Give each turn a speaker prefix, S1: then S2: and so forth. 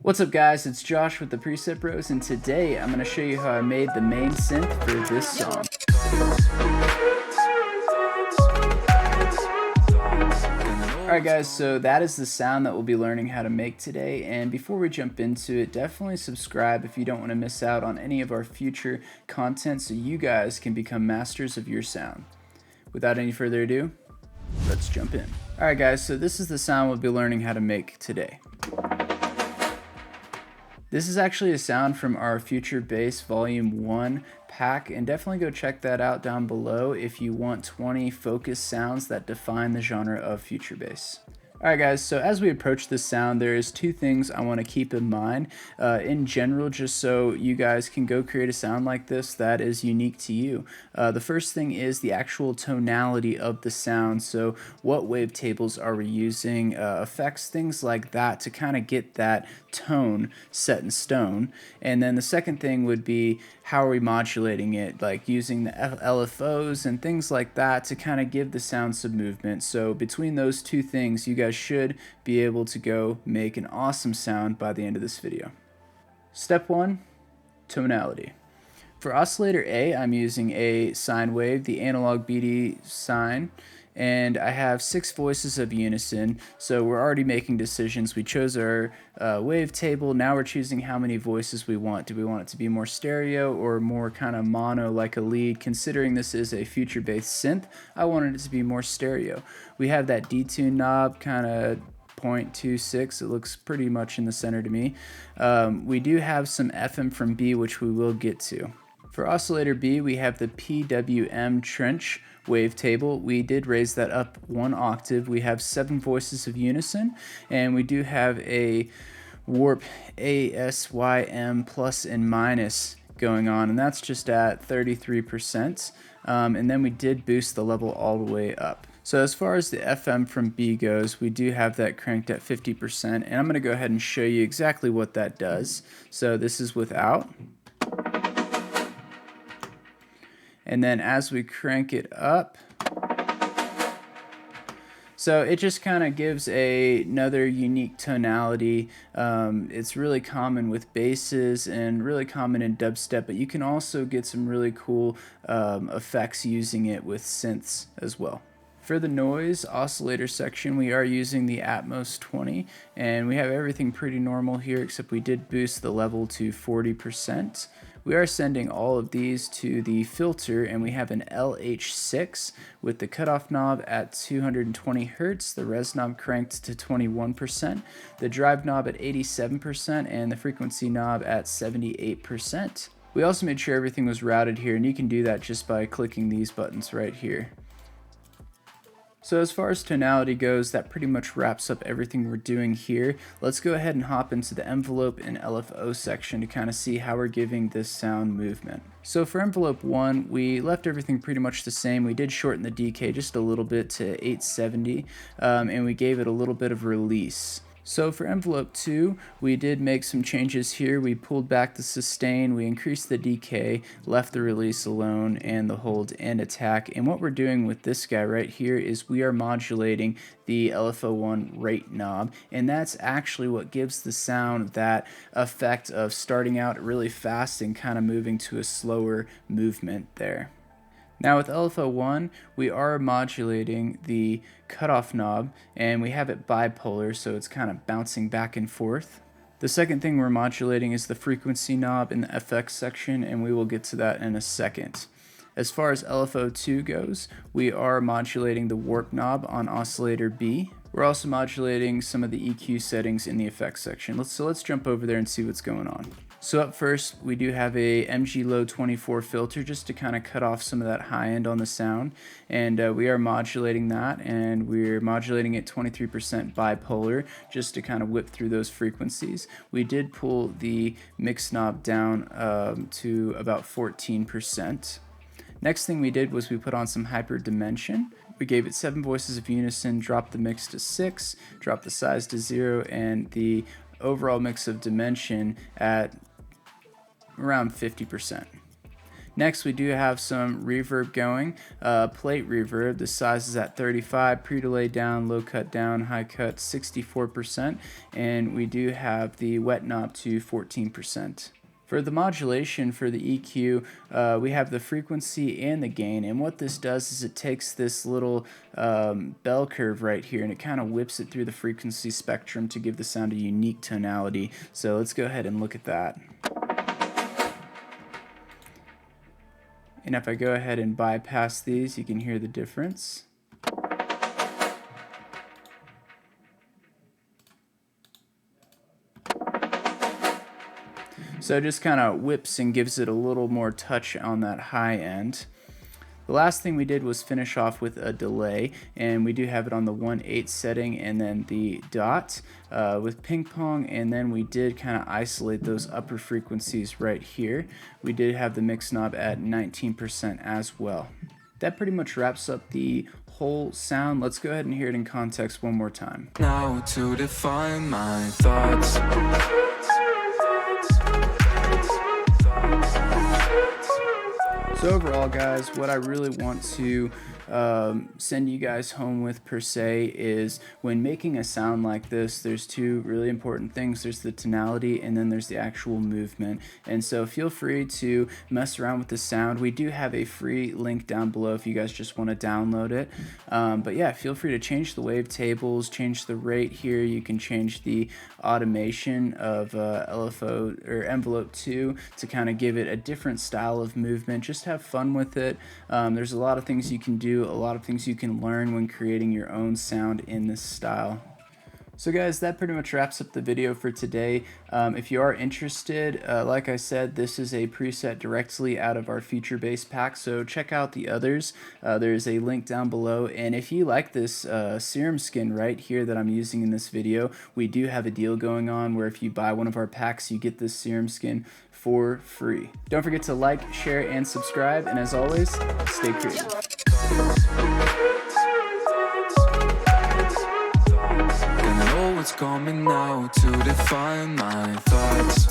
S1: What's up guys, it's Josh with the Preset Bros, and today I'm going to show you how I made the main synth for this song. Alright guys, so that is the sound that we'll be learning how to make today, and before we jump into it, definitely subscribe if you don't want to miss out on any of our future content so you guys can become masters of your sound. Without any further ado, let's jump in. Alright guys, so this is the sound we'll be learning how to make today. This is actually a sound from our Future Bass Volume 1 pack, and definitely go check that out down below if you want 20 focused sounds that define the genre of Future Bass. Alright guys, so as we approach this sound, there's two things I want to keep in mind in general, just so you guys can go create a sound like this that is unique to you. The first thing is the actual tonality of the sound, so what wavetables are we using, effects, things like that to kind of get that tone set in stone. And then the second thing would be how are we modulating it, like using the LFOs and things like that to kind of give the sound some movement. So between those two things, you guys should be able to go make an awesome sound by the end of this video. Step 1, tonality. For oscillator A, I'm using a sine wave, the analog BD sine, and I have 6 voices of unison, so we're already making decisions. We chose our wavetable, now we're choosing how many voices we want. Do we want it to be more stereo or more kind of mono like a lead? Considering this is a Future Bass synth, I wanted it to be more stereo. We have that detune knob kind of 0.26, it looks pretty much in the center to me. We do have some FM from B, which we will get to. For oscillator B, we have the PWM trench wavetable. We did raise that up 1 octave. We have 7 voices of unison, and we do have a warp ASYM plus and minus going on, and that's just at 33%. And then we did boost the level all the way up. So as far as the FM from B goes, we do have that cranked at 50%, and I'm going to go ahead and show you exactly what that does. So this is without. And then as we crank it up, so it just kind of gives another unique tonality. It's really common with basses and really common in dubstep, but you can also get some really cool effects using it with synths as well. For the noise oscillator section, we are using the Atmos 20, and we have everything pretty normal here, except we did boost the level to 40%. We are sending all of these to the filter, and we have an LH6 with the cutoff knob at 220 Hertz, the res knob cranked to 21%, the drive knob at 87%, and the frequency knob at 78%. We also made sure everything was routed here, and you can do that just by clicking these buttons right here. So as far as tonality goes, that pretty much wraps up everything we're doing here. Let's go ahead and hop into the envelope and LFO section to kind of see how we're giving this sound movement. So for envelope 1, we left everything pretty much the same. We did shorten the decay just a little bit to 870, and we gave it a little bit of release. So for envelope 2, we did make some changes here. We pulled back the sustain, we increased the decay, left the release alone, and the hold and attack. And what we're doing with this guy right here is we are modulating the LFO1 rate knob, and that's actually what gives the sound that effect of starting out really fast and kind of moving to a slower movement there. Now with LFO1, we are modulating the cutoff knob, and we have it bipolar, so it's kind of bouncing back and forth. The second thing we're modulating is the frequency knob in the FX section, and we will get to that in a second. As far as LFO2 goes, we are modulating the warp knob on oscillator B. We're also modulating some of the EQ settings in the effects section. Let's jump over there and see what's going on. So up first, we do have a MG Low 24 filter just to kind of cut off some of that high end on the sound, and we are modulating that, and we're modulating it 23% bipolar just to kind of whip through those frequencies. We did pull the mix knob down to about 14%. Next thing we did was we put on some hyper dimension. We gave it 7 voices of unison, dropped the mix to 6, dropped the size to 0, and the overall mix of dimension at around 50%. Next, we do have some reverb going, plate reverb. The size is at 35, pre-delay down, low cut down, high cut 64%, and we do have the wet knob to 14%. For the modulation for the EQ, we have the frequency and the gain, and what this does is it takes this little bell curve right here and it kind of whips it through the frequency spectrum to give the sound a unique tonality. So let's go ahead and look at that. And if I go ahead and bypass these, you can hear the difference. So it just kind of whips and gives it a little more touch on that high end. The last thing we did was finish off with a delay, and we do have it on the 1/8 setting and then the dot with ping pong, and then we did kind of isolate those upper frequencies right here. We did have the mix knob at 19% as well. That pretty much wraps up the whole sound. Let's go ahead and hear it in context one more time.
S2: Now to define my thoughts.
S1: So overall, guys, what I really want to send you guys home with per se is when making a sound like this, there's two really important things. There's the tonality and then there's the actual movement. And so feel free to mess around with the sound. We do have a free link down below if you guys just want to download it. But yeah, feel free to change the wavetables, change the rate here. You can change the automation of LFO or envelope 2 to kind of give it a different style of movement. Just have fun with it. There's a lot of things you can do, a lot of things you can learn when creating your own sound in this style. So guys, that pretty much wraps up the video for today. If you are interested, like I said, this is a preset directly out of our Future Bass pack, so check out the others. There's a link down below, and if you like this Serum skin right here that I'm using in this video, we do have a deal going on where if you buy one of our packs, you get this Serum skin for free. Don't forget to like, share, and subscribe, and as always, stay creative.
S2: What's coming now to define my thoughts.